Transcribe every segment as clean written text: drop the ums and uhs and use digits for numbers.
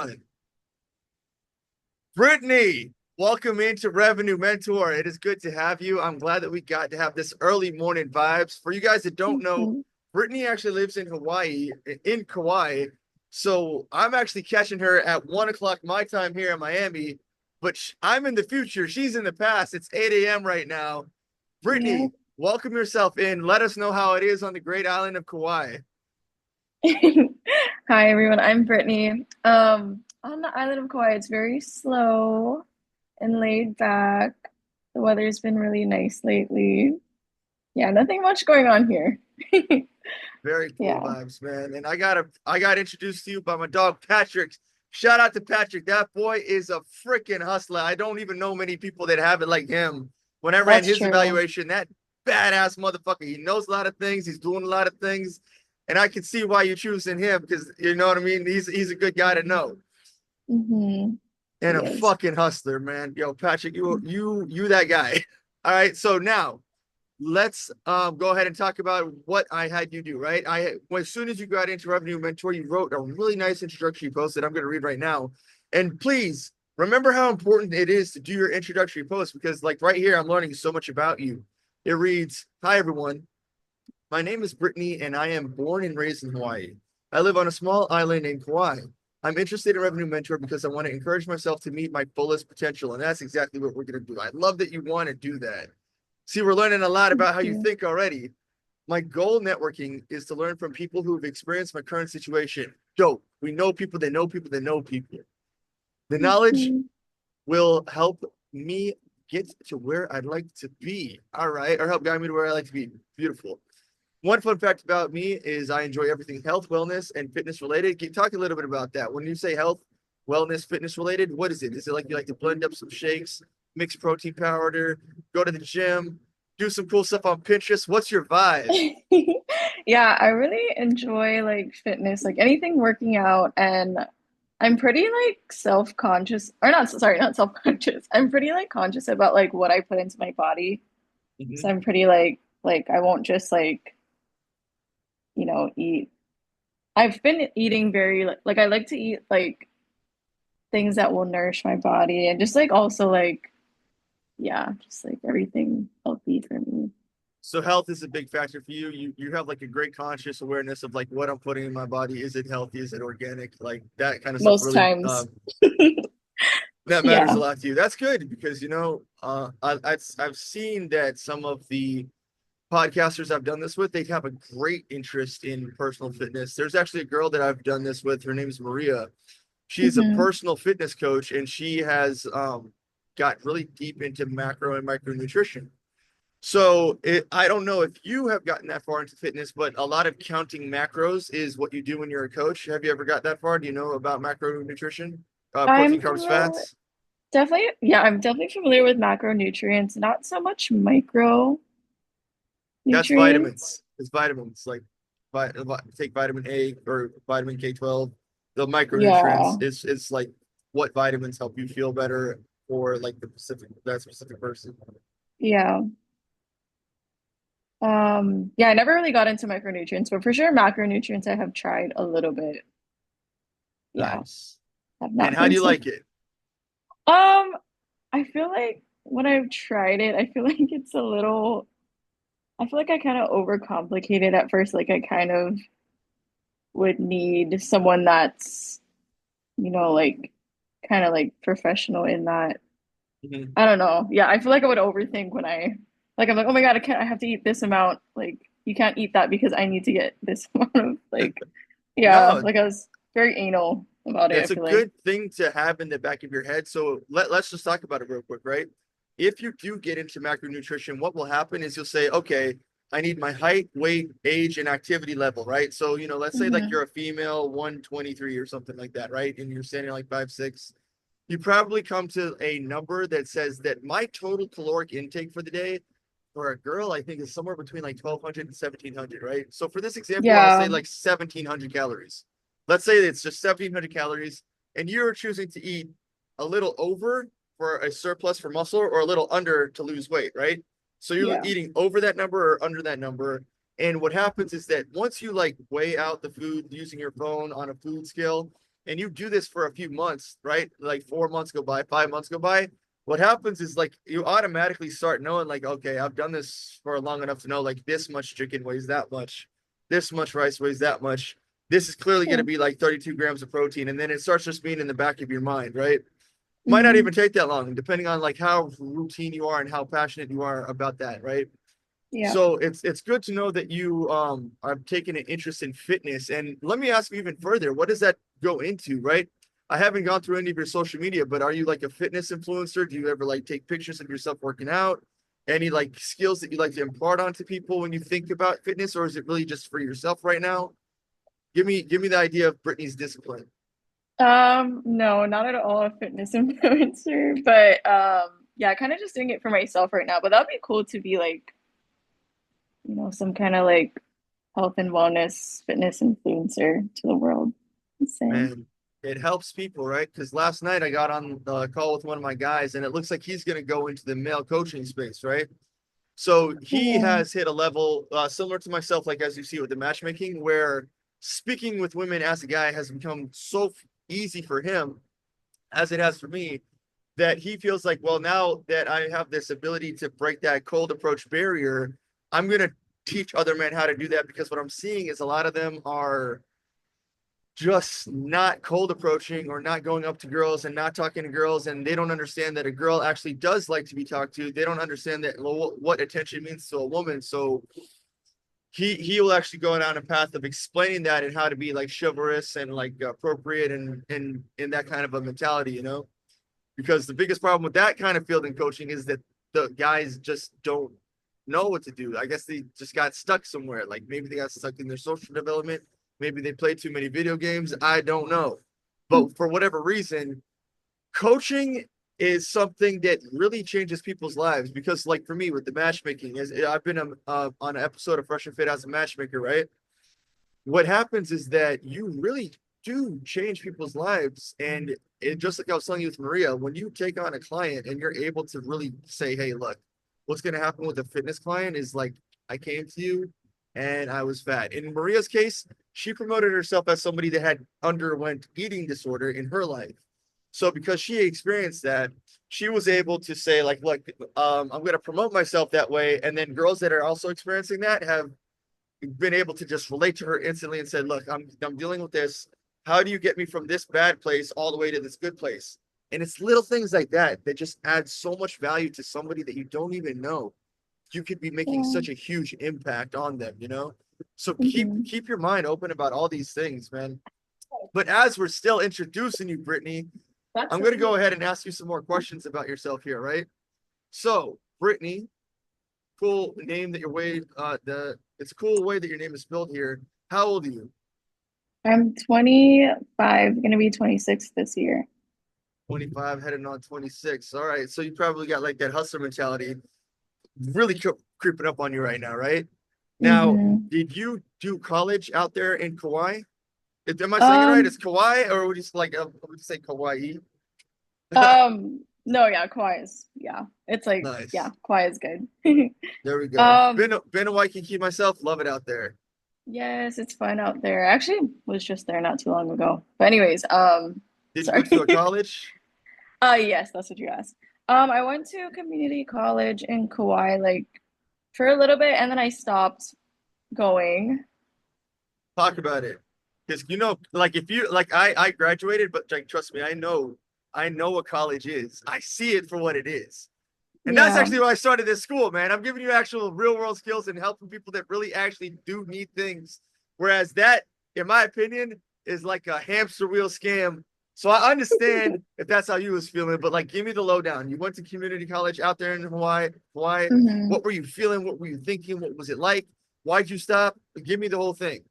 on. Britney, welcome into Revenue Mentor. It is good to have you. I'm glad that we got to have this early morning vibes. For you guys that don't know, Mhm. Britney actually lives in Hawaii, in Kauai. So I'm actually catching her at 1 o'clock my time here in Miami, but I'm in the future. She's in the past. It's 8 a.m. right now. Yeah. Britney, welcome yourself in. Let us know how it is on the great island of Kauai. Hi everyone, I'm Brittany. On the island of Kauai, it's very slow and laid back. The weather's been really nice lately. Yeah, nothing much going on here. Very cool Yeah, vibes, man. And I got introduced to you by my dog Patrick. Shout out to Patrick. That boy is a freaking hustler. I don't even know many people that have it like him. When I ran that's his true. evaluation, that badass motherfucker, he knows a lot of things, he's doing a lot of things. And I can see why you're choosing him because you know what I mean? He's a good guy to know. And a Yes. fucking hustler, man. Yo, Patrick, you that guy. All right. So now let's go ahead and talk about what I had you do, right? As soon as you got into Revenue Mentor, you wrote a really nice introductory post that I'm going to read right now. And please remember how important it is to do your introductory post because, like, right here, I'm learning so much about you. It reads, "Hi, everyone. My name is Brittany, and I am born and raised in Hawaii. I live on a small island named Kauai. I'm interested in Revenue Mentor because I want to encourage myself to meet my fullest potential. And that's exactly what we're going to do. I love that you want to do that. See, we're learning a lot Thank about how you you. think already. My goal networking is to learn from people who have experienced my current situation. Dope. We know people that know people that know people. The knowledge Mhm. will help me get to where I'd like to be. All right. Or help guide me to where I like to be. Beautiful. One fun fact about me is I enjoy everything health, wellness, and fitness related. Can you talk a little bit about that? When you say health, wellness, fitness related, what is it? Is it like you like to blend up some shakes, mix protein powder, go to the gym, do some cool stuff on Pinterest? What's your vibe? Yeah, I really enjoy like fitness, like anything working out, and I'm pretty like self-conscious, or not, sorry, not self-conscious. I'm pretty like conscious about like what I put into my body. So Mhm. I'm pretty like I won't just eat. I've been eating very like I like to eat like things that will nourish my body and just like also like yeah, just like everything healthy for me. So health is a big factor for you. You have like a great conscious awareness of like what I'm putting in my body. Is it healthy? Is it organic? Like that kind of stuff Most really times. that matters a Yeah. lot to you. That's good because I've seen that some of the podcasters I've done this with, they have a great interest in personal fitness. There's actually a girl that I've done this with. Her name is Maria. She's a Hmm. personal fitness coach, and she has got really deep into macro and micronutrition. I don't know if you have gotten that far into fitness, but a lot of counting macros is what you do when you're a coach. Have you ever got that far? Do you know about macronutrition? Protein, I'm carbs, familiar, fats. definitely, yeah, I'm definitely familiar with macronutrients, not so much micronutrients. That's vitamins. It's vitamins like take vitamin A or vitamin K12. The micronutrients Yeah. is like what vitamins help you feel better for like that specific person. Yeah. Yeah, I never really got into micronutrients, but for sure macronutrients I have tried a little bit. Yeah, Nice. have And not how do been you so. like it? Um, I feel like when I've tried it, I feel like it's a little, I feel like I kind of overcomplicated at first. Like I kind of would need someone that's, like kind of like professional in that. Mhm. I don't know. Yeah, I feel like I would overthink when I'm like, oh my God, I have to eat this amount. Like you can't eat that because I need to get this amount of like, yeah, No, like I was very anal about it, I that's a feel like. good thing to have in the back of your head. So let's just talk about it real quick, right? If you do get into macronutrition, what will happen is you'll say, okay, I need my height, weight, age, and activity level, right? So, let's say like Hmm. you're a female 123 or something like that, right? And you're standing like 5'6". You probably come to a number that says that my total caloric intake for the day for a girl, I think is somewhere between like 1,200 and 1,700, right? So for this example, I'll say Yeah. like 1,700 calories. Let's say it's just 1,700 calories, and you're choosing to eat a little over for a surplus for muscle or a little under to lose weight, right? So you're Yeah. eating over that number or under that number. And what happens is that once you like weigh out the food using your phone on a food scale, and you do this for a few months, right? Like 4 months go by, 5 months go by. What happens is like you automatically start knowing, like, okay, I've done this for long enough to know like this much chicken weighs that much, this much rice weighs that much. This is clearly going to Yeah. be like 32 grams of protein. And then it starts just being in the back of your mind, right? Might not Hmm. even take that long, depending on like how routine you are and how passionate you are about that, right? Yeah. So it's good to know that you are taking an interest in fitness. And let me ask you even further, what does that go into, right? I haven't gone through any of your social media, but are you like a fitness influencer? Do you ever like take pictures of yourself working out? Any like skills that you like to impart onto people when you think about fitness, or is it really just for yourself right now? Give me the idea of Brittany's discipline. No, not at all a fitness influencer, but yeah, kind of just doing it for myself right now. But that'd be cool to be like, some kind of like health and wellness fitness influencer to the world. Insane. Man, it helps people, right? Because last night I got on the call with one of my guys, and it looks like he's going to go into the male coaching space, right? So he Yeah. has hit a level similar to myself, like as you see with the matchmaking, where speaking with women as a guy has become so easy for him, as it has for me, that he feels like, well, now that I have this ability to break that cold approach barrier, I'm going to teach other men how to do that, because what I'm seeing is a lot of them are just not cold approaching or not going up to girls and not talking to girls, and they don't understand that a girl actually does like to be talked to. They don't understand that what attention means to a woman. So he will actually go down a path of explaining that and how to be like chivalrous and like appropriate and in that kind of a mentality, because the biggest problem with that kind of field in coaching is that the guys just don't know what to do. I guess they just got stuck somewhere. Like maybe they got stuck in their social development. Maybe they played too many video games. I don't know. But for whatever reason, coaching is something that really changes people's lives, because like for me with the matchmaking, is I've been on an episode of Fresh and Fit as a matchmaker, right? What happens is that you really do change people's lives. And just like I was telling you with Maria, when you take on a client and you're able to really say, hey, look, what's going to happen with a fitness client is like, I came to you and I was fat. In Maria's case, she promoted herself as somebody that had underwent eating disorder in her life. So because she experienced that, she was able to say, like, look, I'm going to promote myself that way. And then girls that are also experiencing that have been able to just relate to her instantly and said, look, I'm dealing with this. How do you get me from this bad place all the way to this good place? And it's little things like that that just add so much value to somebody that you don't even know. You could be making Yeah. such a huge impact on them. So keep Hmm. keep your mind open about all these things, man. But as we're still introducing you, Brittany, I'm gonna go ahead and ask you some more questions about yourself here, right? So, Brittany, cool name that your way the it's a cool way that your name is spelled here. How old are you? I'm 25, gonna be 26 this year. 25, heading on 26. All right. So you probably got like that hustler mentality really creeping up on you right now, right? Now, Hmm. did you do college out there in Kauai? Am I saying it right? It's Um, Kauai, or would you like would you say Kauai? no, yeah, Kauai is, yeah, it's like, yeah, Nice. Kauai is good. There we go. Um, Been a Waikiki myself. Love it out there. yes, it's fun out there. I actually was just there not too long ago. But anyways, Did you go sorry. to a college? Yes, that's what you asked. I went to community college in Kauai like for a little bit and then I stopped going. Talk about it. Because like if you like I graduated, but like trust me, I know what college is. I see it for what it is. And that's Yeah. actually why I started this school, man. I'm giving you actual real world skills and helping people that really actually do need things. Whereas that, in my opinion, is like a hamster wheel scam. So I understand if that's how you was feeling, but like give me the lowdown. You went to community college out there in Hawaii. Hawaii. Hmm. What were you feeling? What were you thinking? What was it like? Why'd you stop? Give me the whole thing.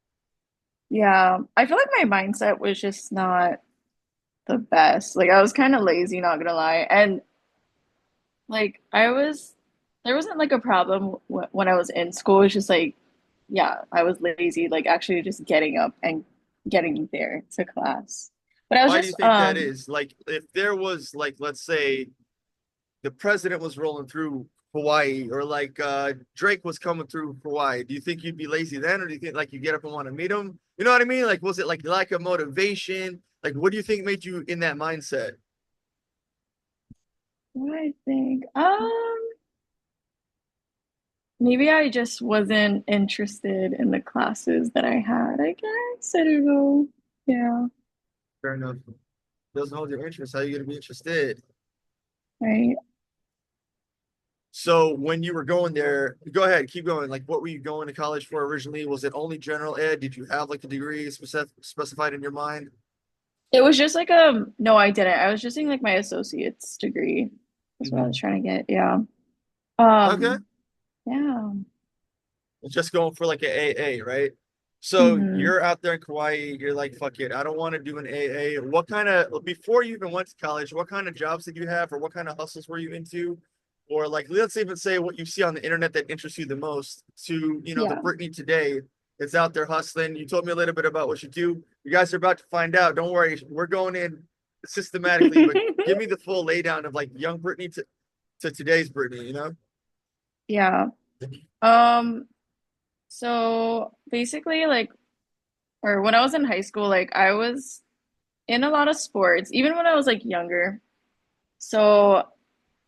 Yeah. I feel like my mindset was just not the best. Like I was kind of lazy, not gonna lie. And like there wasn't like a problem when I was in school. It's just like, yeah, I was lazy, like actually just getting up and getting there to class. But I was Why do you just, think that is? Like, if there was, like, let's say the president was rolling through Hawaii, or like Drake was coming through Hawaii, do you think you'd be lazy then, or do you think like you get up and want to meet him? You know what I mean? Like, was it like lack of motivation? Like, what do you think made you in that mindset? What do I think? Maybe I just wasn't interested in the classes that I had, I guess. I don't know. Yeah, Fair enough. Doesn't hold your interest. How are you gonna be interested? right. So when you were going there, go ahead, keep going. Like, what were you going to college for originally? Was it only general ed? Did you have like a degree specified in your mind? It was just like no, I didn't. I was just doing like my associate's degree. That's what I was Hmm. trying to get. Yeah. Okay. Yeah. Just going for like an AA, right? So Hmm. you're out there in Kauai, you're like, fuck it, I don't want to do an AA. What kind of, before you even went to college, what kind of jobs did you have, or what kind of hustles were you into? Or like, let's even say what you see on the internet that interests you the most to, the Yeah. Britney today that's out there hustling. You told me a little bit about what you do. You guys are about to find out. Don't worry, we're going in systematically, but give me the full laydown of like young Britney to today's Britney. Yeah. Um, so basically like or when I was in high school, like I was in a lot of sports, even when I was like younger. So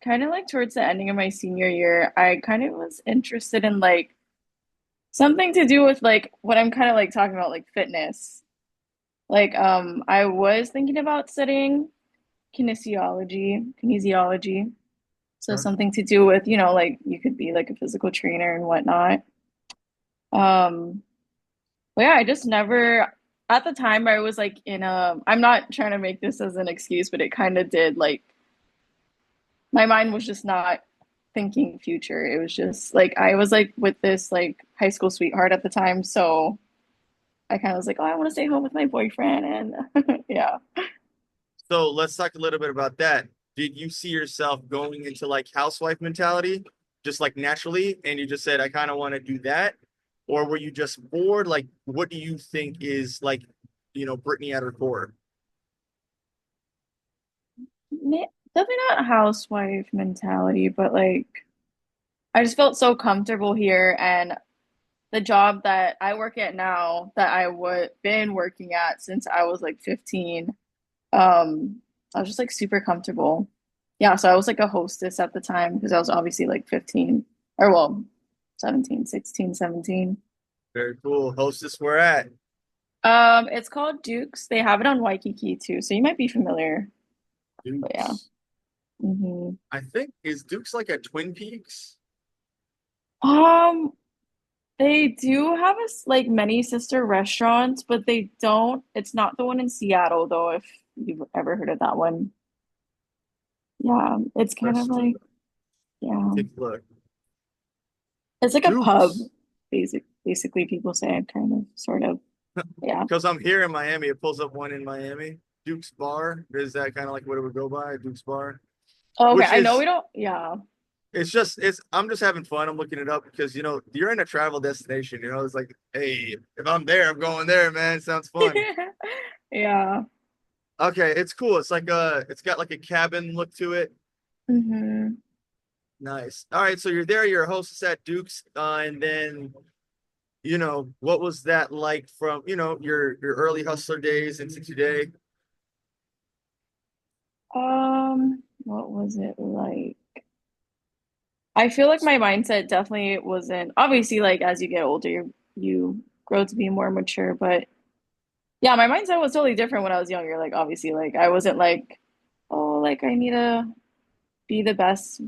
kind of like towards the ending of my senior year, I kind of was interested in like something to do with like what I'm kind of like talking about, like fitness. Like I was thinking about studying kinesiology. So Huh? something to do with, like you could be like a physical trainer and whatnot. Um, but yeah, I just never, at the time I was like I'm not trying to make this as an excuse, but it kind of did like, my mind was just not thinking future. It was just like, I was like with this like high school sweetheart at the time. So I kind of was like, oh, I want to stay home with my boyfriend. And yeah. So let's talk a little bit about that. Did you see yourself going into like housewife mentality, just like naturally, and you just said, I kind of want to do that? Or were you just bored? Like, what do you think is like, Brittany at her core? Definitely not housewife mentality, but like I just felt so comfortable here. And the job that I work at now, that I would been working at since I was like 15, I was just like super comfortable. Yeah, so I was like a hostess at the time because I was obviously like 15 or well, 17, 16, 17. Very cool. Hostess, where at? It's called Duke's. They have it on Waikiki too, so you might be familiar. But yeah. Duke's. Hmm. I think is Duke's like at Twin Peaks? Um, they do have like many sister restaurants, but they don't. It's not the one in Seattle though, if you've ever heard of that one. Yeah, it's kind of Restaurant. like, yeah, Take a look. it's like a pub, Duke's. basically people say, kind of, sort of. Yeah. Because I'm here in Miami, it pulls up one in Miami. Duke's Bar. Is that kind of like what it would go by? Duke's Bar. Oh, okay, Which I know is we don't, yeah. it's I'm just having fun. I'm looking it up because you're in a travel destination, it's like, hey, if I'm there, I'm going there, man. Sounds fun. Yeah. Okay, it's cool. It's got like a cabin look to it. Hmm. Nice. All right, so you're there, you're a hostess at Duke's, and then what was that like from your early hustler days into today? What was it like? I feel like my mindset definitely wasn't obviously like as you get older, you grow to be more mature, but yeah, my mindset was totally different when I was younger. Like obviously, like I wasn't like, oh, like I need to be the best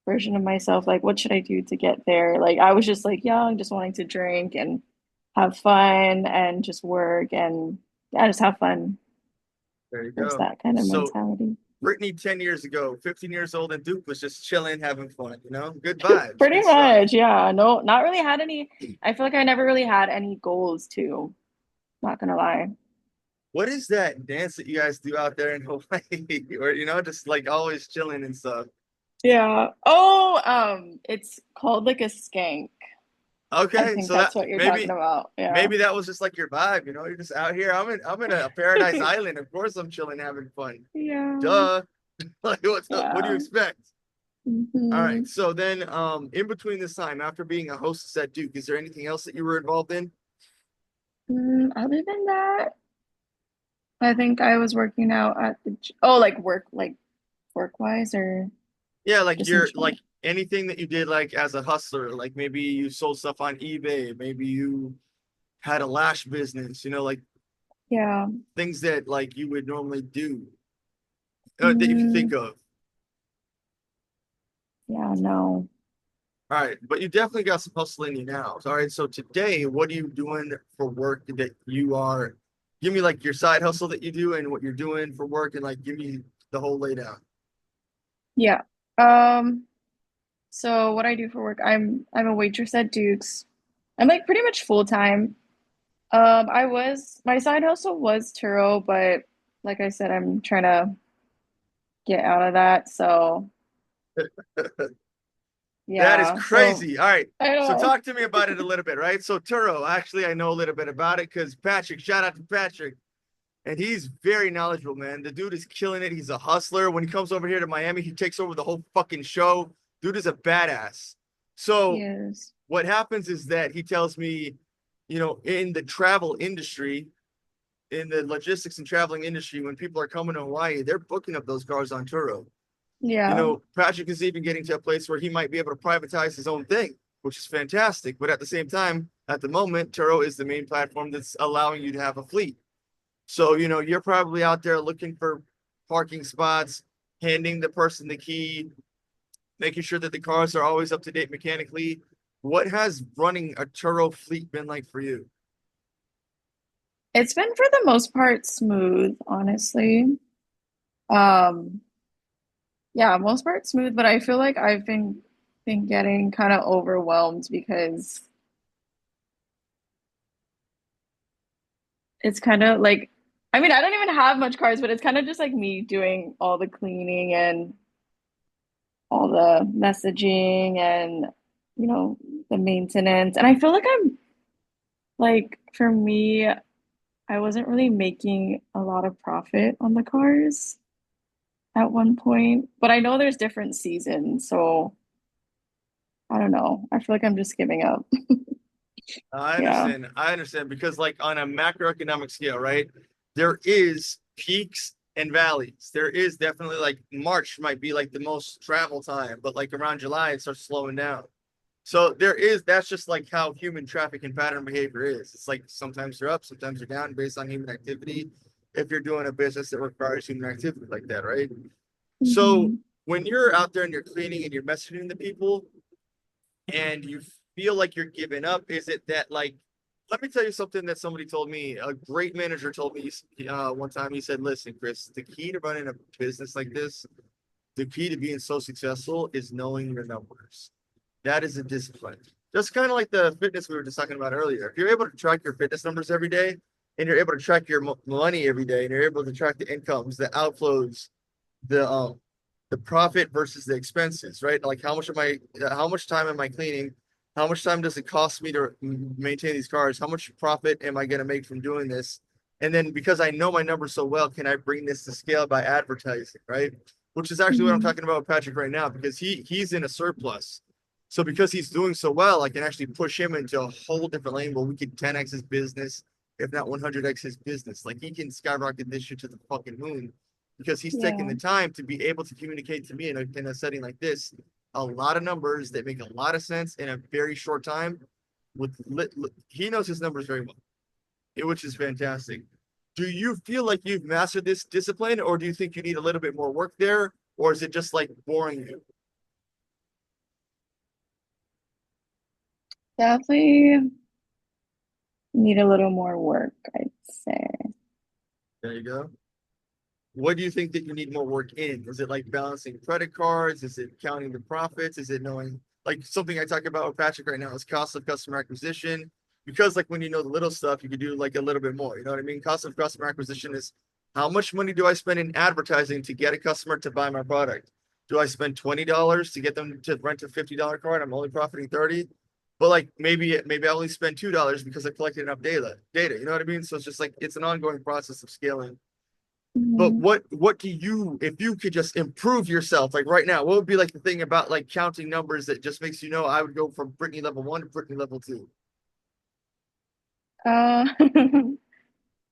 version of myself. Like, what should I do to get there? Like I was just like young, just wanting to drink and have fun and just work and yeah, just have fun. There you There's go. that kind of So mentality. Brittany 10 years ago, 15 years old, and Duke was just chilling, having fun, good vibes, Pretty good stuff. much, yeah. No, not really had any. I feel like I never really had any goals to, not gonna lie. What is that dance that you guys do out there in Hawaii? Or just like always chilling and stuff. Yeah. Oh, it's called like a skank. I Okay, think so that that's what you're talking maybe about. Yeah. maybe that was just like your vibe, you're just out here. I'm in a paradise island. Of course I'm chilling, having fun. Yeah. Duh. Like what's up? What do you Yeah. expect? All right. Hmm. So then in between this time, after being a hostess at Duke, is there anything else that you were involved in? Other than that, I think I was working out at oh, like work wise or Yeah, like just in you're like general. anything that you did like as a hustler, like maybe you sold stuff on eBay, maybe you had a lash business, like Yeah. things that like you would normally do that you can think Mm, of. yeah, no. All right, but you definitely got some hustle in you now. All right, so today, what are you doing for work that you are? Give me like your side hustle that you do and what you're doing for work, and like give me the whole laydown. Yeah. Um, so what I do for work, I'm a waitress at Duke's. I'm like pretty much full time. My side hustle was Turo, but like I said, I'm trying to get out of that. So That is yeah. So crazy. All right. I So know. talk to me about it a little bit, right? So Turo, actually, I know a little bit about it because Patrick, shout out to Patrick. And he's very knowledgeable, man. The dude is killing it. He's a hustler. When he comes over here to Miami, he takes over the whole fucking show. Dude is a badass. He So is. what happens is that he tells me, in the travel industry, in the logistics and traveling industry, when people are coming to Hawaii, they're booking up those cars on Turo. Yeah. Patrick is even getting to a place where he might be able to privatize his own thing, which is fantastic. But at the same time, at the moment, Turo is the main platform that's allowing you to have a fleet. So, you're probably out there looking for parking spots, handing the person the key, making sure that the cars are always up to date mechanically. What has running a Turo fleet been like for you? It's been for the most part smooth, honestly. Um, yeah, most part smooth, but I feel like I've been getting kind of overwhelmed because it's kind of like I mean, I don't even have much cars, but it's kind of just like me doing all the cleaning and all the messaging and you know, the maintenance. And I feel like I'm like for me, I wasn't really making a lot of profit on the cars at one point, but I know there's different seasons, so I don't know. I feel like I'm just giving up. I Yeah. understand. I understand because, like, on a macroeconomic scale, right, there is peaks and valleys. There is definitely like March might be like the most travel time, but like around July, it starts slowing down. So that's just like how human traffic and pattern behavior is. It's like sometimes they're up, sometimes they're down based on human activity. If you're doing a business that requires human activity like that, right? So Hmm. when you're out there and you're cleaning and you're messaging the people and you feel like you're giving up, is it that like, let me tell you something that somebody told me. A great manager told me one time. He said, "Listen, Chris, the key to running a business like this, the key to being so successful is knowing your numbers. That is a discipline. Just kind of like the fitness we were just talking about earlier. If you're able to track your fitness numbers every day, and you're able to track your money every day, and you're able to track the incomes, the outflows, the profit versus the expenses, right? Like how much time am I cleaning? How much time does it cost me to maintain these cars? How much profit am I going to make from doing this? And then because I know my numbers so well, can I bring this to scale by advertising, right? Which is actually what I'm Hmm. talking about with Patrick right now because he's in a surplus. So because he's doing so well, I can actually push him into a whole different lane where we can 10x his business, if not 100x his business. Like he can skyrocket this shit to the fucking moon because he's taking Yeah. the time to be able to communicate to me in a setting like this a lot of numbers that make a lot of sense in a very short time. He knows his numbers very well, which is fantastic. Do you feel like you've mastered this discipline, or do you think you need a little bit more work there, or is it just like boring you? Definitely need a little more work, I'd say. There you go. What do you think that you need more work in? Is it like balancing credit cards? Is it counting the profits? Is it knowing like something I talk about with Patrick right now is cost of customer acquisition? Because like when you know the little stuff, you can do like a little bit more. You know what I mean? Cost of customer acquisition is how much money do I spend in advertising to get a customer to buy my product? Do I spend $20 to get them to rent a $50 card? I'm only profiting 30. But like maybe I only spend $2 because I collected enough data. You know what I mean? So it's just like it's an ongoing process of scaling. But Hmm. what do you, if you could just improve yourself, like right now, what would be like the thing about like counting numbers that just makes you know I would go from Britney level 1 to Britney level 2? Uh,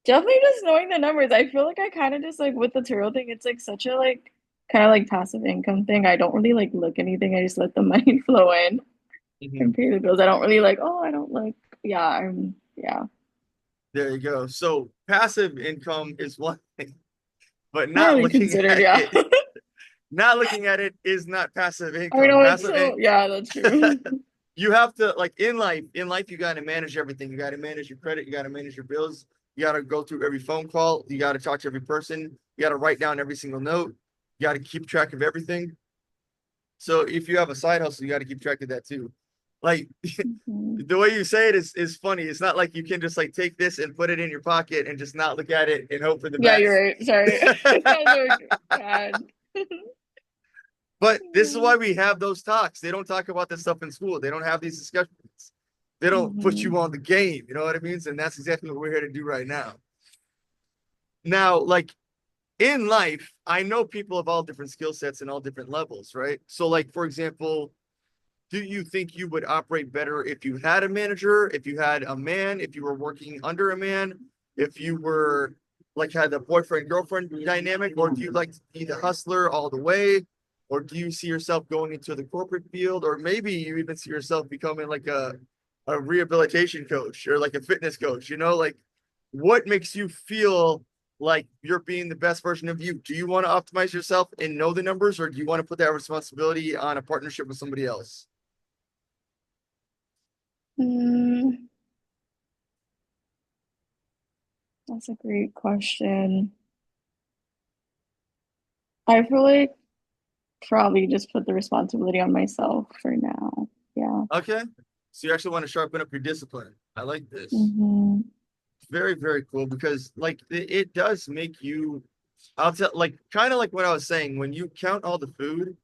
definitely just knowing the numbers. I feel like I kind of just like with the Turo thing, it's like such a like kind of like passive income thing. I don't really like look anything. I just let the money flow in and Mhm. pay the bills. I don't really like, oh, I don't look. Yeah, yeah. There you go. So passive income is one thing, but Not not really looking considered, at yeah. it, not looking at it is not passive I income. know it's Passive so, in yeah, that's true. you have to like in life you got to manage everything. You got to manage your credit, you got to manage your bills, you got to go through every phone call, you got to talk to every person, you got to write down every single note, you got to keep track of everything. So if you have a side hustle, you got to keep track of that too. Like Mhm. the way you say it is funny. It's not like you can just like take this and put it in your pocket and just not look at it and hope for the Yeah, you're best. right. Sorry. That was so bad. But this is why we have those talks. They don't talk about this stuff in school. They don't have these discussions. They don't put Hmm. you on the game. You know what I mean? And that's exactly what we're here to do right now. Now, like in life, I know people of all different skill sets and all different levels, right? So, like, for example, do you think you would operate better if you had a manager, if you had a man, if you were working under a man, if you were like had a boyfriend girlfriend dynamic, or do you like to be the hustler all the way? Or do you see yourself going into the corporate field, or maybe you even see yourself becoming like a rehabilitation coach or like a fitness coach, like what makes you feel like you're being the best version of you? Do you want to optimize yourself and know the numbers, or do you want to put that responsibility on a partnership with somebody else? Mm, that's a great question. I feel like probably just put the responsibility on myself for now. Yeah. Okay. So you actually want to sharpen up your discipline. I like this. Hmm. Very, very cool because like it does make you, I'll tell like kind of like what I was saying, when you count all the food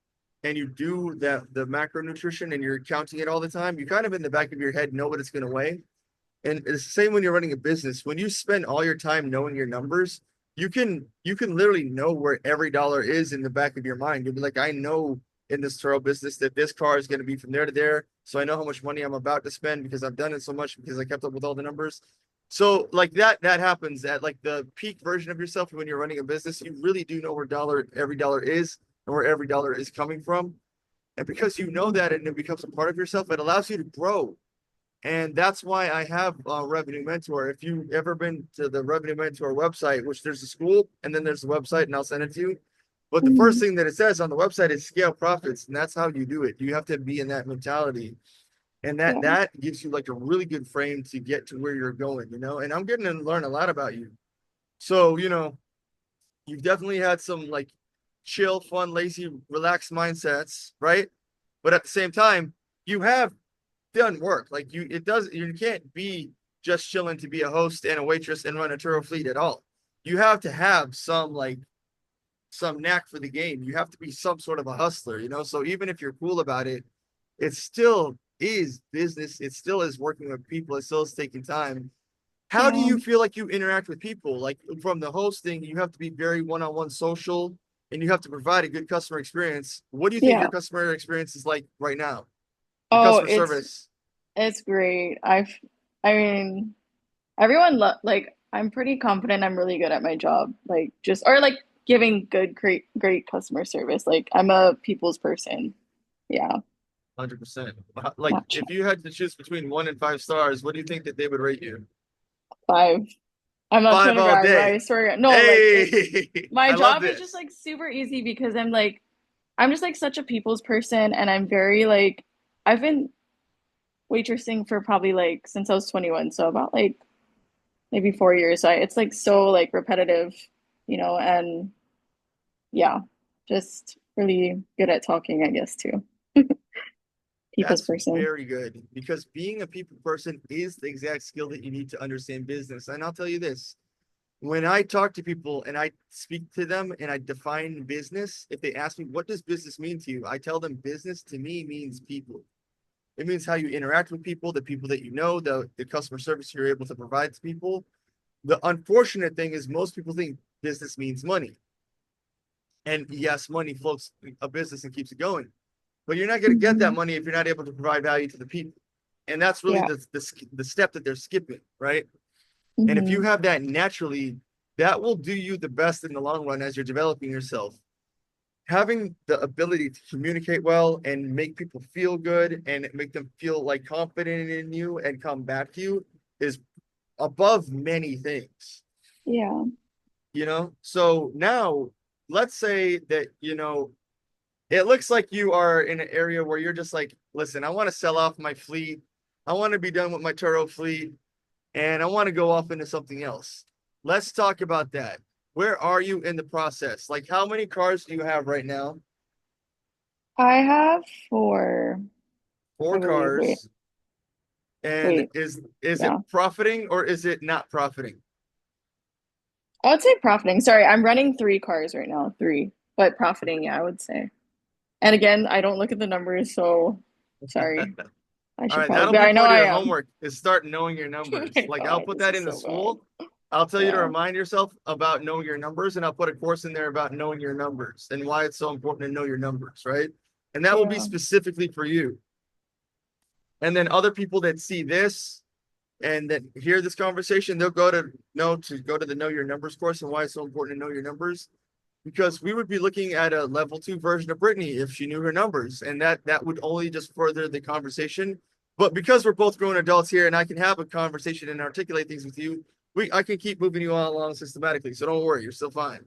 and you do that the macronutrition and you're counting it all the time, you kind of in the back of your head know what it's going to weigh. And it's the same when you're running a business. When you spend all your time knowing your numbers, you can literally know where every dollar is in the back of your mind. You'll be like, I know in this Turo business that this car is going to be from there to there. So I know how much money I'm about to spend because I've done it so much because I kept up with all the numbers. So like that happens at like the peak version of yourself when you're running a business. You really do know where every dollar is and where every dollar is coming from. And because you know that and it becomes a part of yourself, it allows you to grow, and that's why I have a Revenue Mentor. If you've ever been to the Revenue Mentor website, which there's a school and then there's a website, and I'll send it to you. But the first Hmm. thing that it says on the website is scale profits, and that's how you do it. You have to be in that mentality, and that Yeah. that gives you like a really good frame to get to where you're going. And I'm getting to learn a lot about you. So, you've definitely had some like chill, fun, lazy, relaxed mindsets, right? But at the same time, you have done work. Like you can't be just chilling to be a host and a waitress and run a Turo fleet at all. You have to have some knack for the game. You have to be some sort of a hustler. So even if you're cool about it, it still is business. It still is working with people. It still is taking time. How do Yeah. you feel like you interact with people? Like from the hosting, you have to be very one-on-one social and you have to provide a good customer experience. What do you think Yeah. your customer experience is like right now? Your Oh, customer service? it's great. I mean, everyone lo like I'm pretty confident I'm really good at my job. Like just or like giving good, great customer service. Like I'm a people's person. Yeah. 100%. Like, Not if you had to choose between 1 and 5 stars, what do you think that they would rate you? five. I'm not trying Five to all brag, but day. I swear, no, like it's Hey, my I love job is just this. like super easy because I'm just like such a people's person and I'm very like I've been waitressing for probably like since I was 21, so about like maybe 4 years. So it's like so like repetitive, and yeah, just really good at talking, I guess, too. People's That's person. very good because being a people person is the exact skill that you need to understand business. And I'll tell you this, when I talk to people and I speak to them and I define business, if they ask me, what does business mean to you? I tell them business to me means people. It means how you interact with people, the people that you know, the customer service you're able to provide to people. The unfortunate thing is most people think business means money. And yes, money floats a business and keeps it going. But you're not going to get that Hmm. money if you're not able to provide value to the people. And that's really Yeah. the step that they're skipping, right? And if you Hmm. have that naturally, that will do you the best in the long run as you're developing yourself. Having the ability to communicate well and make people feel good and make them feel like confident in you and come back to you is above many things, Yeah. you know? So now let's say that, it looks like you are in an area where you're just like, listen, I want to sell off my fleet. I want to be done with my Turo fleet and I want to go off into something else. Let's talk about that. Where are you in the process? Like, how many cars do you have right now? I have four, I Four believe. Wait, cars. And wait. is it Yeah. profiting or is it not profiting? I would say profiting. Sorry, I'm running three cars right now, three, but profiting, yeah, I would say. And again, I don't look at the numbers, so sorry. I All should right, probably, that'll but be I know part of I your am. homework is start knowing your Oh numbers. my Like I'll God, put this that is in the so bad. school. I'll tell you to Yeah, remind yourself about knowing your numbers, and I'll put a course in there about knowing your numbers and why it's so important to know your numbers, right? And that will be yeah. specifically for you. And then other people that see this and that hear this conversation, they'll go to the know your numbers course and why it's so important to know your numbers. Because we would be looking at a level two version of Britney if she knew her numbers, and that would only just further the conversation. But because we're both grown adults here, and I can have a conversation and articulate things with you, I can keep moving you all along systematically. So don't worry, you're still fine.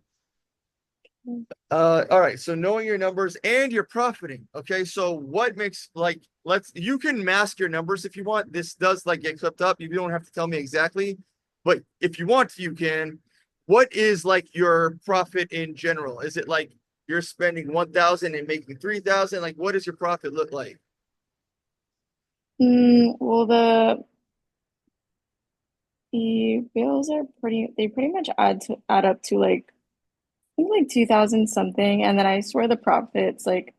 All right. So knowing your numbers and you're profiting. Okay. So what makes like you can mask your numbers if you want. This does like get clipped up. You don't have to tell me exactly, but if you want, you can. What is like your profit in general? Is it like you're spending 1,000 and making 3,000? Like what does your profit look like? Well, the bills are they pretty much add up to like I think like 2000 something, and then I swear the profit's like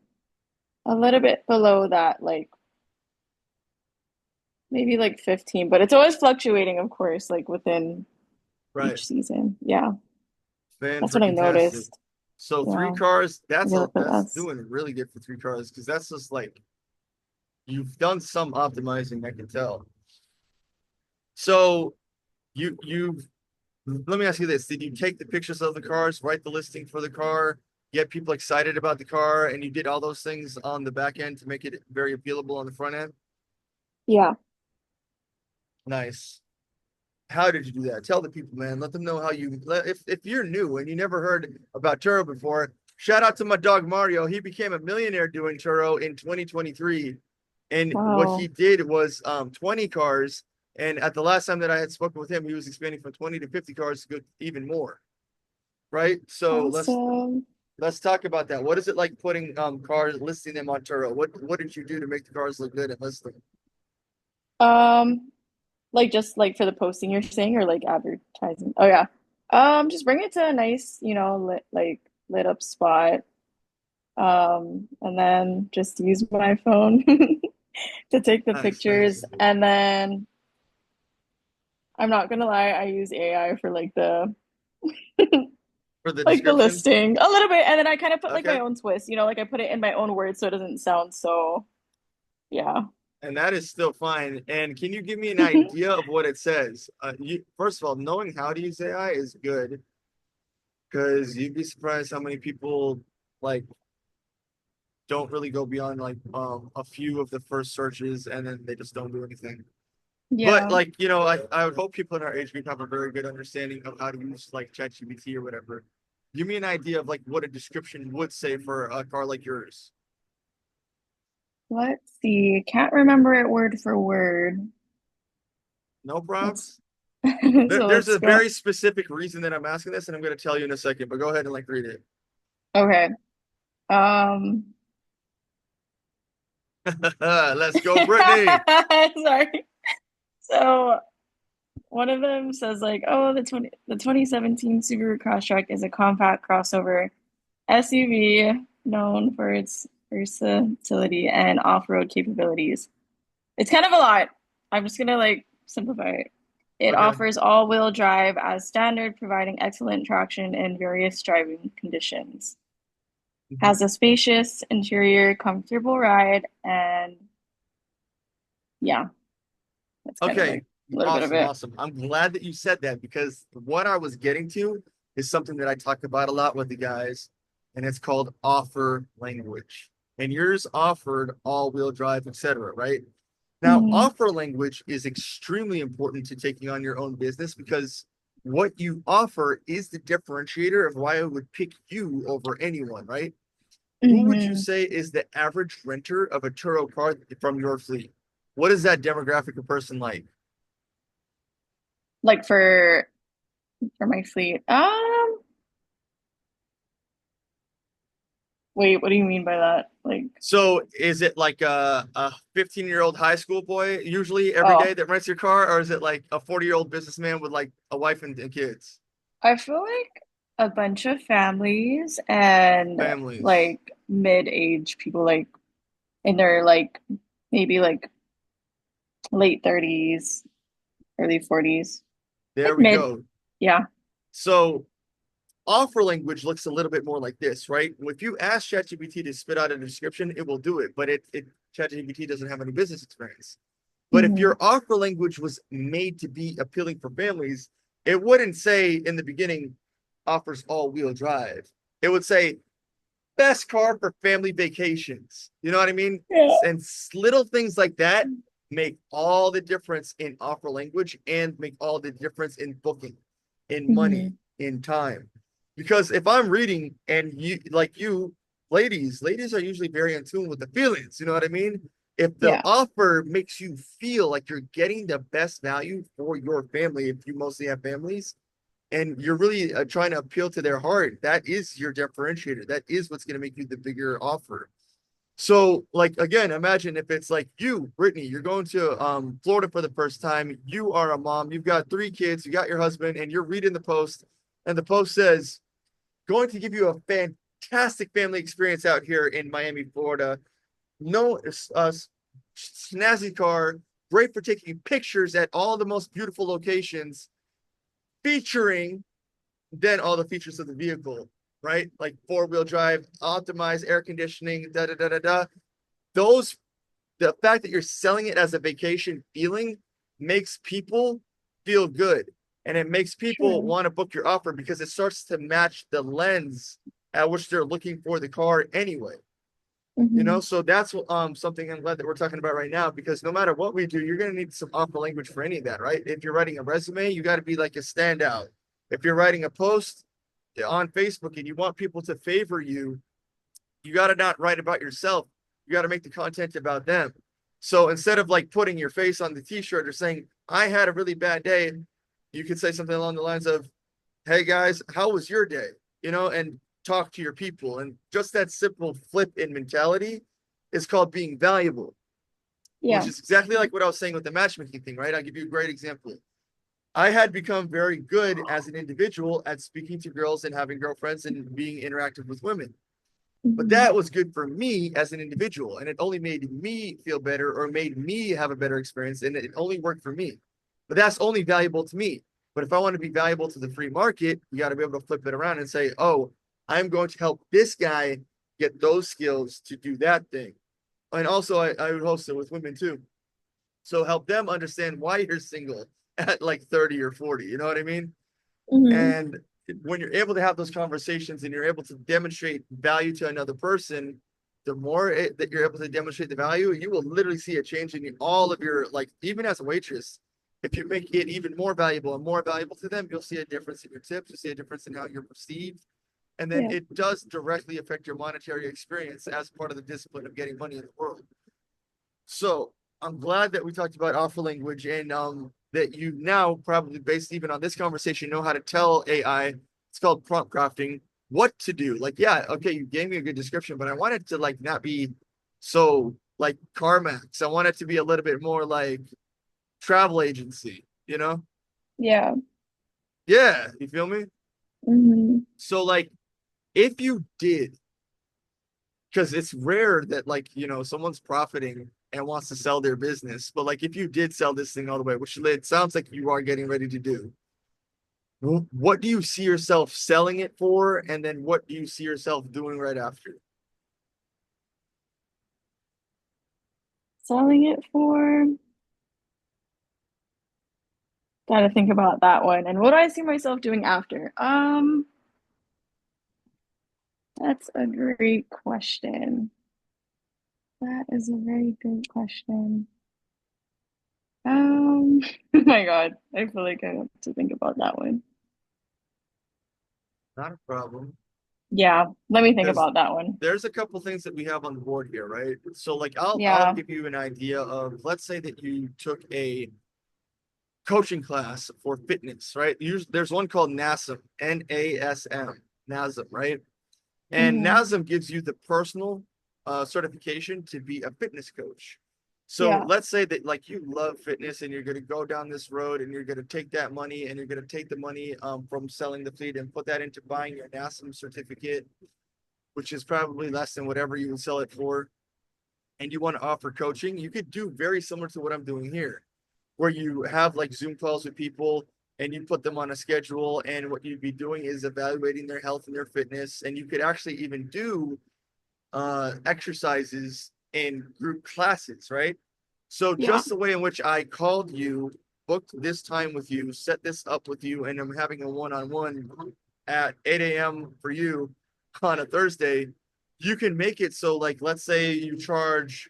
a little bit below that, like maybe like 15, but it's always fluctuating, of course, like within Right. each season. Yeah, Fan that's what I freaking. noticed. So three Yeah, cars, maybe a little bit that's less. doing really good for three cars because that's just like you've done some optimizing, I can tell. So you've let me ask you this. Did you take the pictures of the cars, write the listing for the car, get people excited about the car, and you did all those things on the back end to make it very appealable on the front end? Yeah. Nice. How did you do that? Tell the people, man. Let them know how if you're new and you never heard about Turo before, shout out to my dog Mario. He became a millionaire doing Turo in 2023. And what he Wow. did was 20 cars. And at the last time that I had spoken with him, he was expanding from 20 to 50 cars to go even more. Right. So Awesome. let's talk about that. What is it like putting cars, listing them on Turo? What did you do to make the cars look good and list them? Um, like just like for the posting you're saying, or like advertising? Oh yeah. Just bring it to a nice, lit up spot. And then just use my phone to take the Nice, pictures. nice. And then I'm not gonna lie, I use AI for like the For the like the description. listing a little bit, and then I kind of put like my Okay. own twist, like I put it in my own words so it doesn't sound so, yeah. And that is still fine. And can you give me an idea of what it says? First of all, knowing how to use AI is good because you'd be surprised how many people like don't really go beyond like a few of the first searches and then they just don't do anything. But Yeah. like, I would hope people in our age group have a very good understanding of how to use like ChatGPT or whatever. Give me an idea of like what a description would say for a car like yours. Let's see. Can't remember it word for word. No Let's props. so There's let's a go. very specific reason that I'm asking this, and I'm going to tell you in a second. But go ahead and like read it. Okay. Um, Let's go, Brittany. sorry. So one of them says like, oh, the 2017 Subaru Crosstrek is a compact crossover SUV known for its versatility and off-road capabilities. It's kind of a lot. I'm just gonna like simplify it. It Okay. offers all-wheel drive as standard, providing excellent traction in various driving conditions. Mhm. Has a spacious interior, comfortable ride, and yeah, that's kind of Okay. like. a little bit of Awesome, it. awesome. I'm glad that you said that because what I was getting to is something that I talk about a lot with the guys, and it's called offer language. And yours offered all-wheel drive, etc., right? Now, Hmm. offer language is extremely important to taking on your own business because what you offer is the differentiator of why I would pick you over anyone, right? Who would you Hmm. say is the average renter of a Turo car from your fleet? What is that demographic of person like? Like for my fleet. Wait, what do you mean by that? Like, So is it like a 15-year-old high school boy usually every day oh, that rents your car, or is it like a 40-year-old businessman with like a wife and kids? I feel like a bunch of families and Families. like mid-age people, like in their like maybe like late 30s, early 40s, like There we mid. go. Yeah. So offer language looks a little bit more like this, right? If you ask ChatGPT to spit out a description, it will do it, but it ChatGPT doesn't have any business experience. But if Hmm. your offer language was made to be appealing for families, it wouldn't say in the beginning offers all-wheel drive. It would say best car for family vacations. You know what I mean? Yeah. And little things like that make all the difference in offer language and make all the difference in booking, in money, Hmm. in time. Because if I'm reading and you, like you, ladies are usually very in tune with the feelings. You know what I mean? If the Yeah. offer makes you feel like you're getting the best value for your family, if you mostly have families, and you're really trying to appeal to their heart, that is your differentiator. That is what's going to make you the bigger offer. So, like again, imagine if it's like you, Brittany, you're going to Florida for the first time. You are a mom. You've got 3 kids. You got your husband, and you're reading the post, and the post says, "Going to give you a fantastic family experience out here in Miami, Florida. No, snazzy car, great for taking pictures at all the most beautiful locations, featuring then all the features of the vehicle, right? Like 4-wheel drive, optimized air conditioning, da da da da da. Those, the fact that you're selling it as a vacation feeling makes people feel good. And it makes people True. want to book your offer because it starts to match the lens at which they're looking for the car anyway. Hmm. So that's something I'm glad that we're talking about right now because no matter what we do, you're gonna need some offer language for any of that, right? If you're writing a resume, you got to be like a standout. If you're writing a post on Facebook and you want people to favor you, you got to not write about yourself. You got to make the content about them. So instead of like putting your face on the t-shirt or saying, I had a really bad day, you could say something along the lines of, hey guys, how was your day? And talk to your people. And just that simple flip in mentality is called being valuable, which Yeah. is exactly like what I was saying with the matchmaking thing, right? I'll give you a great example. I had become very good as an individual at speaking to girls and having girlfriends and being interactive with women. But Hmm. that was good for me as an individual. And it only made me feel better or made me have a better experience. And it only worked for me. But that's only valuable to me. But if I want to be valuable to the free market, you got to be able to flip it around and say, oh, I'm going to help this guy get those skills to do that thing. And also, I would host it with women too. So help them understand why you're single at like 30 or 40. You know what I mean? Hmm. And when you're able to have those conversations and you're able to demonstrate value to another person, the more that you're able to demonstrate the value, you will literally see a change in all of your, like, even as a waitress. If you make it even more valuable to them, you'll see a difference in your tips. You'll see a difference in how you're perceived. And then Yeah. it does directly affect your monetary experience as part of the discipline of getting money in the world. So I'm glad that we talked about offer language and that you now probably based even on this conversation know how to tell AI. It's called prompt crafting. What to do? Like, yeah, okay, you gave me a good description, but I want it to like not be so like CarMax. I want it to be a little bit more like travel agency. Yeah. Yeah, you feel me? Hmm. So like, if you did because it's rare that like someone's profiting and wants to sell their business, but like if you did sell this thing all the way, which it sounds like you are getting ready to do, what do you see yourself selling it for, and then what do you see yourself doing right after? Selling it for, Gotta think about that one. And what do I see myself doing after? That's a great question. That is a very good question. Oh my God, I feel like I have to think about that one. Not a problem. Yeah, let me think Because about that one. there's a couple things that we have on the board here, right? So like I'll Yeah, give you an idea of, let's say that you took a coaching class for fitness, right? There's one called NASM, NASM, NASM, right? And hmm, NASM gives you the personal certification to be a fitness coach. So yeah, let's say that like you love fitness and you're going to go down this road and you're going to take that money and you're going to take the money from selling the fleet and put that into buying your NASM certificate, which is probably less than whatever you would sell it for. And you want to offer coaching, you could do very similar to what I'm doing here, where you have like Zoom calls with people and you put them on a schedule. And what you'd be doing is evaluating their health and their fitness. And you could actually even do exercises in group classes, right? So yeah. just the way in which I called you, booked this time with you, set this up with you, and I'm having a one-on-one at 8 a.m. for you on a Thursday, you can make it so like let's say you charge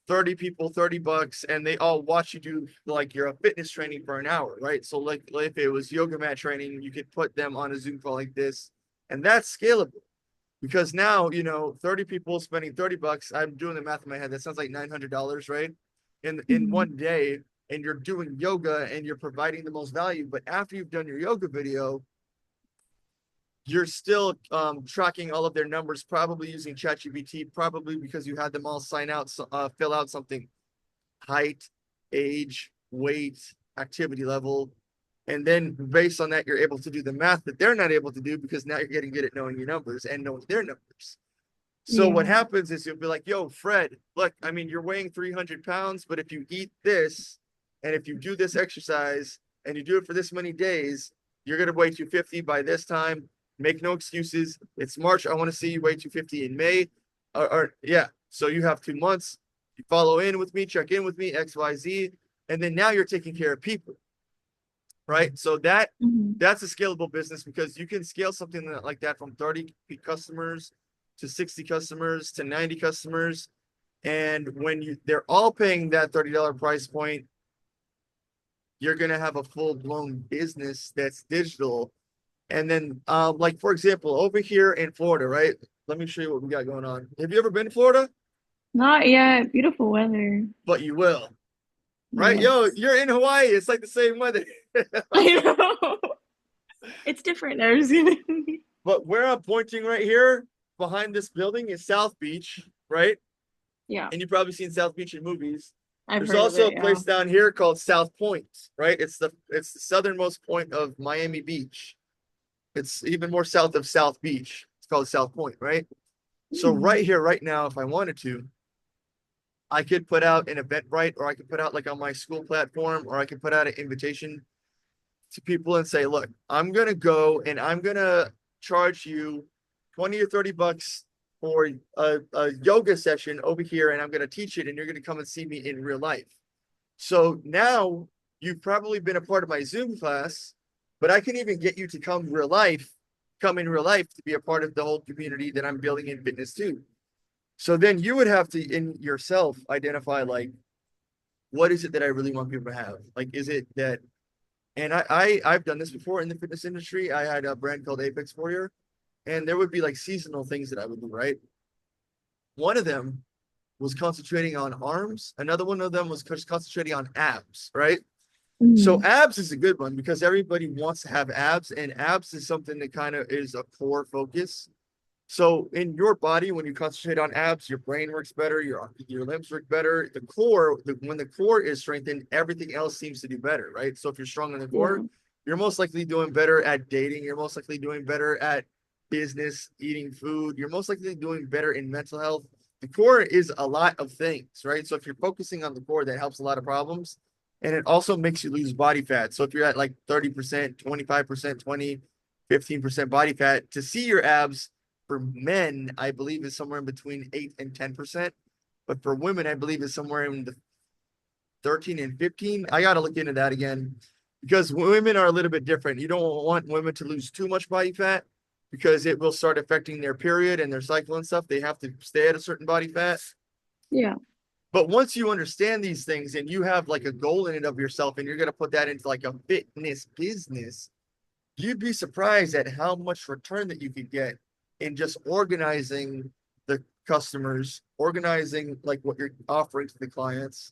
30 people $30 and they all watch you do like your fitness training for an hour, right? So like if it was yoga mat training, you could put them on a Zoom call like this, and that's scalable because now 30 people spending $30. I'm doing the math in my head. That sounds like $900, right? In Hmm. one day, and you're doing yoga and you're providing the most value. But after you've done your yoga video, you're still tracking all of their numbers, probably using ChatGPT, probably because you had them all fill out something: height, age, weight, activity level. And then based on that, you're able to do the math that they're not able to do because now you're getting good at knowing your numbers and knowing their numbers. So what Yeah. happens is you'll be like, yo, Fred, look, I mean, you're weighing 300 pounds, but if you eat this and if you do this exercise and you do it for this many days, you're going to weigh 250 by this time. Make no excuses. It's March. I want to see you weigh 250 in May. Yeah. So you have 2 months. You follow in with me, check in with me, XYZ. And then now you're taking care of people, right? So Hmm. that's a scalable business because you can scale something like that from 30 customers to 60 customers to 90 customers. And when they're all paying that $30 price point, you're gonna have a full-blown business that's digital. And then like for example, over here in Florida, right? Let me show you what we got going on. Have you ever been to Florida? Not yet. Beautiful weather. But you will, right? Yo, Yes. you're in Hawaii. It's like the same weather. I know. It's different there. But where I'm pointing right here behind this building is South Beach, right? Yeah, And you've probably seen South Beach in movies. I've There's heard of also it. a Yeah. place down here called South Point, right? It's the southernmost point of Miami Beach. It's even more south of South Beach. It's called South Point, right? So Hmm. right here, right now, if I wanted to, I could put out an Eventbrite, or I could put out like on my school platform, or I could put out an invitation to people and say, look, I'm gonna go and I'm gonna charge you 20 or $30 for a yoga session over here, and I'm gonna teach it, and you're gonna come and see me in real life. So now you've probably been a part of my Zoom class, but I can even get you to come in real life to be a part of the whole community that I'm building in fitness too. So then you would have to in yourself identify like what is it that I really want people to have? Like, is it that and I've done this before in the fitness industry. I had a brand called Apex Warrior, and there would be like seasonal things that I would do, right? One of them was concentrating on arms. Another one of them was just concentrating on abs, right? So Hmm. abs is a good one because everybody wants to have abs, and abs is something that kind of is a core focus. So in your body, when you concentrate on abs, your brain works better, your limbs work better. When the core is strengthened, everything else seems to do better, right? So if you're strong in the core, Yeah. you're most likely doing better at dating. You're most likely doing better at business, eating food. You're most likely doing better in mental health. The core is a lot of things, right? So if you're focusing on the core, that helps a lot of problems. And it also makes you lose body fat. So if you're at like 30%, 25%, 20, 15% body fat, to see your abs for men, I believe is somewhere in between 8 and 10%. But for women, I believe is somewhere in the 13 and 15. I got to look into that again. because women are a little bit different. You don't want women to lose too much body fat because it will start affecting their period and their cycle and stuff. They have to stay at a certain body fat. Yeah. But once you understand these things and you have like a goal in it of yourself and you're going to put that into like a fitness business, you'd be surprised at how much return that you could get in just organizing the customers, organizing like what you're offering to the clients,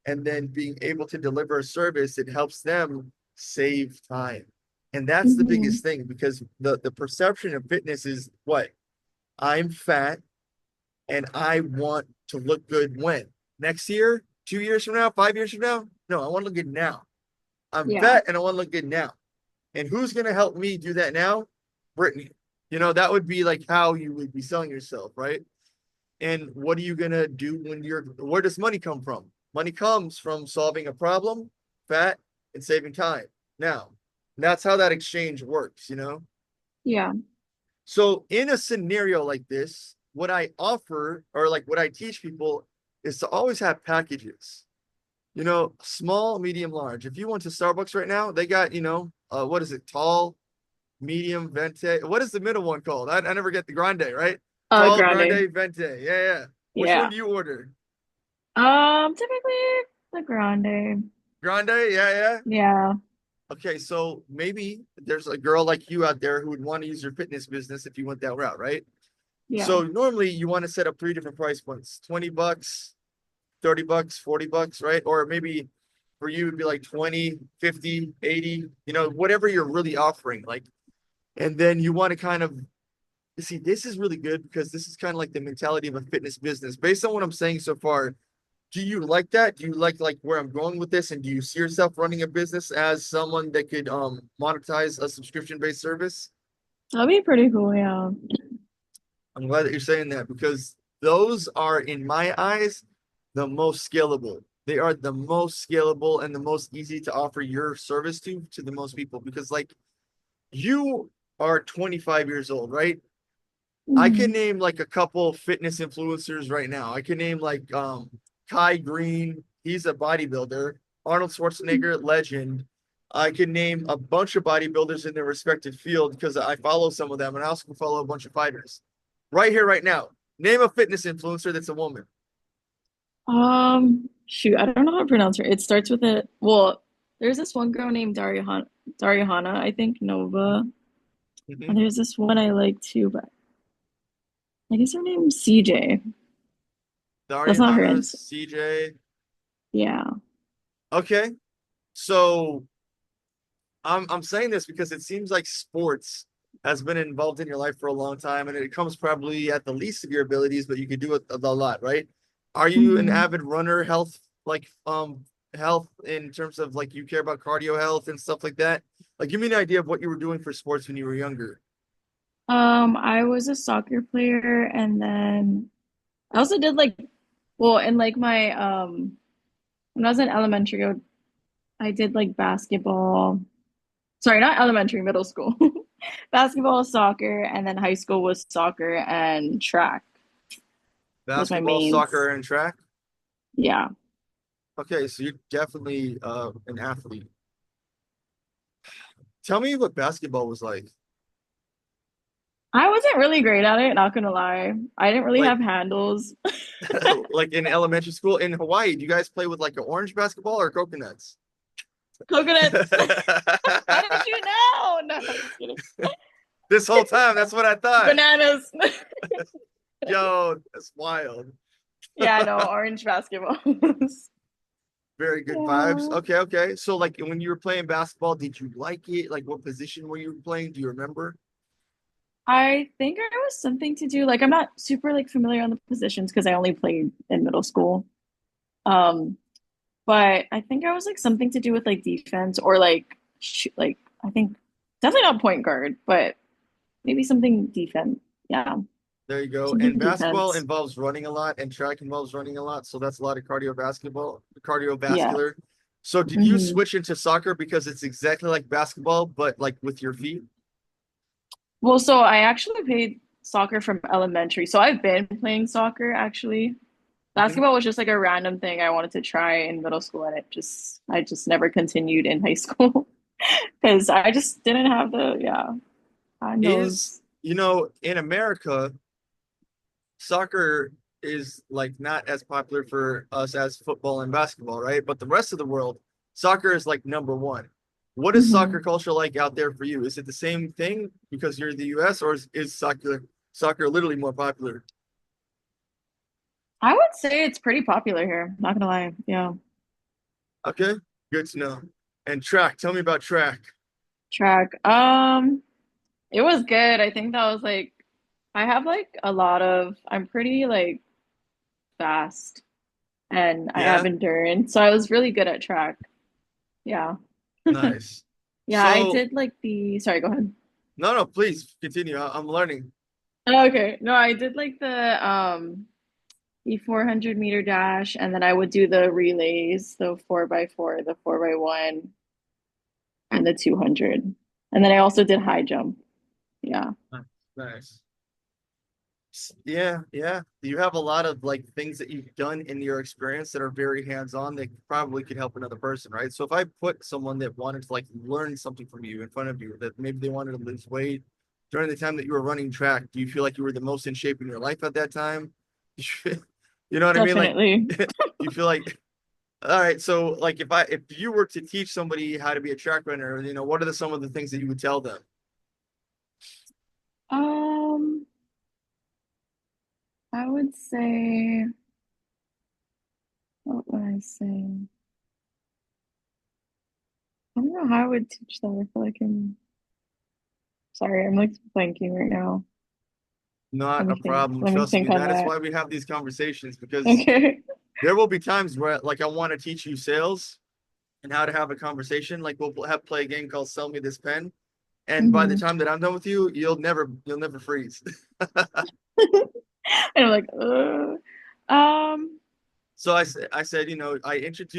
and then being able to deliver a service that helps them save time. And that's the Hmm. biggest thing because the perception of fitness is what? I'm fat and I want to look good when? Next year, 2 years from now, 5 years from now? No, I want to look good now. I'm Yeah. fat and I want to look good now. And who's going to help me do that now? Britney. That would be like how you would be selling yourself, right? And what are you going to do where does money come from? Money comes from solving a problem, fat, and saving time. Now, that's how that exchange works. Yeah. So, in a scenario like this, what I offer or like what I teach people is to always have packages. Small, medium, large. If you went to Starbucks right now, they got, what is it? Tall, medium, venti. What is the middle one called? I never get the grande, right? Tall, Grande. grande, venti. Yeah, yeah. Which one Yeah. do you order? Typically the grande. Grande? Yeah, yeah. Yeah. Okay, so maybe there's a girl like you out there who would want to use your fitness business if you went that route, right? Yeah. So normally you want to set up three different price points, $20, $30, $40, right? Or maybe for you it'd be like 20, 50, 80, whatever you're really offering. Like, and then you want to kind of see, this is really good because this is kind of like the mentality of a fitness business. Based on what I'm saying so far, do you like that? Do you like where I'm going with this? And do you see yourself running a business as someone that could monetize a subscription-based service? That'll be pretty cool. Yeah. I'm glad that you're saying that because those are, in my eyes, the most scalable. They are the most scalable and the most easy to offer your service to the most people because like you are 25 years old, right? I can Hmm. name like a couple fitness influencers right now. I can name like Kai Green, he's a bodybuilder, Arnold Schwarzenegger, legend. I can name a bunch of bodybuilders in their respective field because I follow some of them and I also can follow a bunch of fighters. Right here, right now. Name a fitness influencer that's a woman. Shoot, I don't know how to pronounce her. It starts with a well, there's this one girl named Dariana, I think, Nova. And Mm-hmm. there's this one I like too, but I guess her name's CJ. That's not her Dariana, Insta. CJ. Yeah. Okay. So I'm saying this because it seems like sports has been involved in your life for a long time, and it comes probably at the least of your abilities, but you can do it a lot, right? Are you an Hmm. avid runner, health in terms of like you care about cardio health and stuff like that? Like, give me an idea of what you were doing for sports when you were younger. I was a soccer player and then I also did in like my when I was in elementary, I did like basketball. Sorry, not elementary, middle school. Basketball, soccer, and then high school was soccer and track was my Basketball, mains. soccer, and track. Yeah. Okay, so you're definitely an athlete. Tell me what basketball was like. I wasn't really great at it, not gonna lie. I didn't really Like have handles. like in elementary school in Hawaii, do you guys play with like an orange basketball or coconuts? Coconuts. How did you know? No, I'm just kidding. This whole time, that's what I thought. Bananas. Yo, that's wild. Yeah, no, orange basketballs. Very good vibes. Yeah. Okay, okay. So like when you were playing basketball, did you like it? Like what position were you playing? Do you remember? I think it was something to do, like I'm not super like familiar on the positions because I only played in middle school. Um, but I think I was like something to do with like defense or like I think definitely not point guard, but maybe something defense. Yeah, There you go. something And basketball defense. involves running a lot and track involves running a lot. So that's a lot of Yeah. cardiovascular. So did you Hmm. switch into soccer because it's exactly like basketball, but like with your feet? Well, so I actually played soccer from elementary. So I've been playing soccer actually. Mhm. Basketball was just like a random thing I wanted to try in middle school and I just never continued in high school. because I just didn't have the, yeah, I Is, knows. in America, soccer is like not as popular for us as football and basketball, right? But the rest of the world, soccer is like number one. What is soccer Mhm. culture like out there for you? Is it the same thing because you're in the US, or is soccer literally more popular? I would say it's pretty popular here, not gonna lie. Yeah. Okay, good to know. And track, tell me about track. Track. It was good. I think that was like I have like a lot of I'm pretty like fast and I have Yeah, endurance. So I was really good at track. Yeah. nice. Yeah, I So, did like the sorry, go ahead. no, no, please continue. I'm learning. Oh, okay. No, I did like the 400-meter dash and then I would do the relays, the 4x4, the 4x1, and the 200. And then I also did high jump. Yeah. Nice. Yeah, yeah. You have a lot of like things that you've done in your experience that are very hands-on that probably could help another person, right? So if I put someone that wanted to like learn something from you in front of you, that maybe they wanted to lose weight during the time that you were running track, do you feel like you were the most in shape in your life at that time? You know what I mean? Like, Definitely. you feel like, all right, so like if you were to teach somebody how to be a track runner, what are some of the things that you would tell them? Um, I would say, what would I say? I don't know how I would teach that. I feel like sorry, I'm like blanking right now. Not a problem. Let me Trust think me. on That is that. why we have these conversations because Okay. there will be times where like I want to teach you sales and how to have a conversation. Like we'll have play a game called Sell Me This Pen. And by the Hmm. time that I'm done with you, you'll never freeze. And I'm like, um, So I said,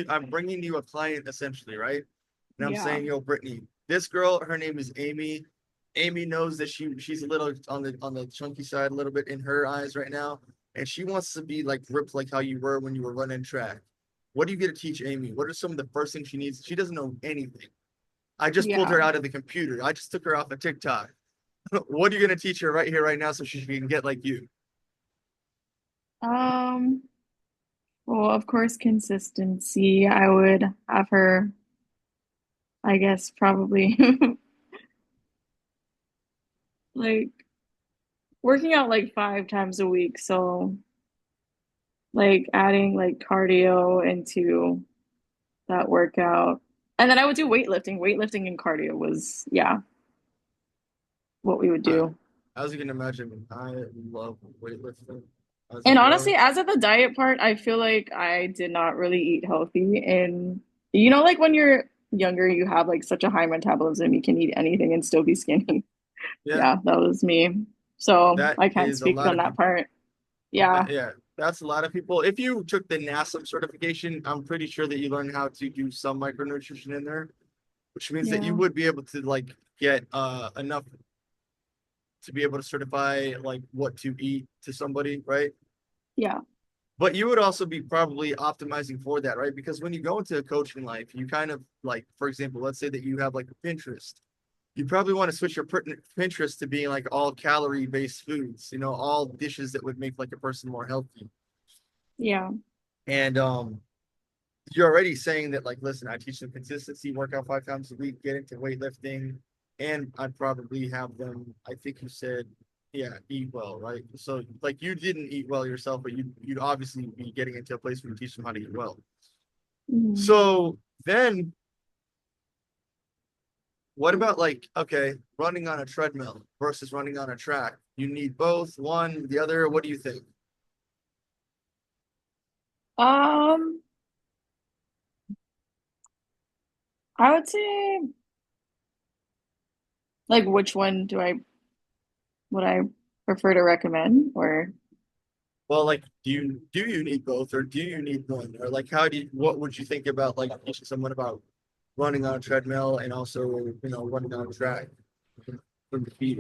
I'm bringing you a client essentially, right? And I'm yeah, saying, yo, Brittany, this girl, her name is Amy. Amy knows that she's a little on the chunky side, a little bit in her eyes right now, and she wants to be like ripped like how you were when you were running track. What do you get to teach Amy? What are some of the first things she needs? She doesn't know anything. I just pulled yeah. her out of the computer. I just took her off of TikTok. What are you gonna teach her right here, right now, so she can get like you? Um, well, of course, consistency. I would have her, I guess, probably like working out like 5 times a week. So like adding like cardio into that workout. And then I would do weightlifting. Weightlifting and cardio was, yeah, what we would Uh, do. as you can imagine, I love weightlifting as a And honestly, girl. as of the diet part, I feel like I did not really eat healthy. And like when you're younger, you have like such a high metabolism, you can eat anything and still be skinny. Yeah, Yeah, that was me. So that I can't is a speak lot on of that people. part. Yeah, Yeah, that's a lot of people. If you took the NASA certification, I'm pretty sure that you learn how to do some micronutrition in there, which means that you yeah, would be able to like get enough to be able to certify like what to eat to somebody, right? yeah, But you would also be probably optimizing for that, right? Because when you go into a coaching life, you kind of like, for example, let's say that you have like a Pinterest. You probably want to switch your Pinterest to being like all calorie based foods, all dishes that would make like a person more healthy. yeah. And you're already saying that, like, listen, I teach them consistency, work out 5 times a week, get into weightlifting, and I'd probably have them, I think you said, yeah, eat well, right? So, like, you didn't eat well yourself, but you'd obviously be getting into a place where you teach them how to eat well. Mhm. So then, what about like, okay, running on a treadmill versus running on a track? You need both, one, the other. What do you think? Um, I would say like which one would I prefer to recommend or Well, like, do you need both, or do you need one, or like, what would you think about like teaching someone about running on a treadmill and also running on a track from the feet?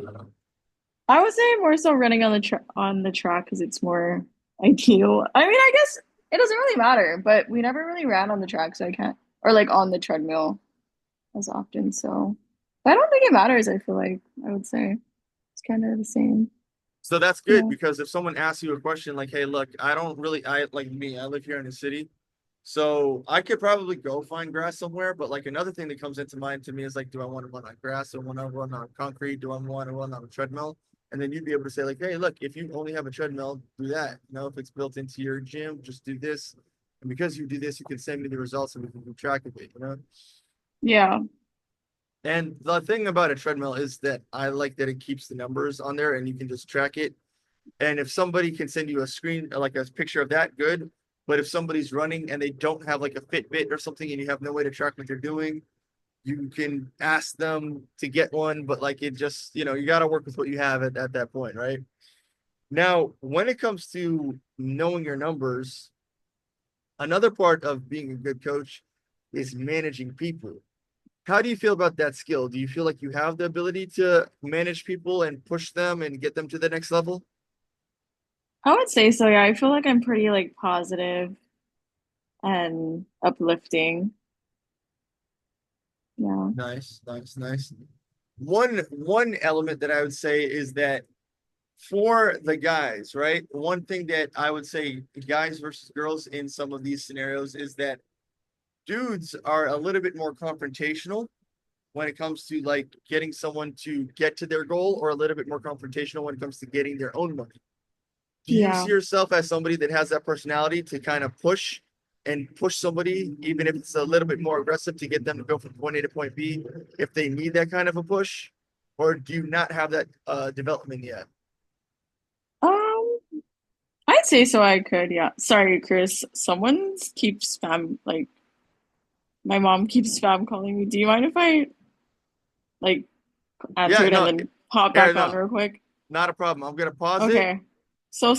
I would say more so running on the track because it's more ideal. I mean, I guess it doesn't really matter, but we never really ran on the track, so I can't or like on the treadmill. as often. So, but I don't think it matters. I feel like I would say it's kind of the same. So that's good Yeah. because if someone asks you a question like, "Hey, look, I don't really, I like me, I live here in the city, so I could probably go find grass somewhere." But like another thing that comes into mind to me is like, do I want to run on grass? Do I want to run on concrete? Do I want to run on a treadmill? And then you'd be able to say like, "Hey, look, if you only have a treadmill, do that. You know, if it's built into your gym, just do this. And because you do this, you can send me the results and we can keep track of it. You know." Yeah. And the thing about a treadmill is that I like that it keeps the numbers on there and you can just track it. And if somebody can send you a screen, like a picture of that, good. But if somebody's running and they don't have like a Fitbit or something and you have no way to track what they're doing, you can ask them to get one. But like it just, you got to work with what you have at that point, right? Now, when it comes to knowing your numbers, another part of being a good coach is managing people. How do you feel about that skill? Do you feel like you have the ability to manage people and push them and get them to the next level? I would say so. Yeah. I feel like I'm pretty like positive and uplifting. Yeah. Nice, nice, nice. One element that I would say is that for the guys, right? One thing that I would say guys versus girls in some of these scenarios is that dudes are a little bit more confrontational when it comes to like getting someone to get to their goal, or a little bit more confrontational when it comes to getting their own money. Do you Yeah. see yourself as somebody that has that personality to kind of push somebody, even if it's a little bit more aggressive to get them to go from point A to point B, if they need that kind of a push? Or do you not have that development yet? Um, I'd say so. I could. Yeah. Sorry, Chris. Someone keeps spam like my mom keeps spam calling me. Do you mind if I like answer Yeah, it and no, then pop yeah, back on no, real quick? not a problem. I'm gonna pause it. Okay. So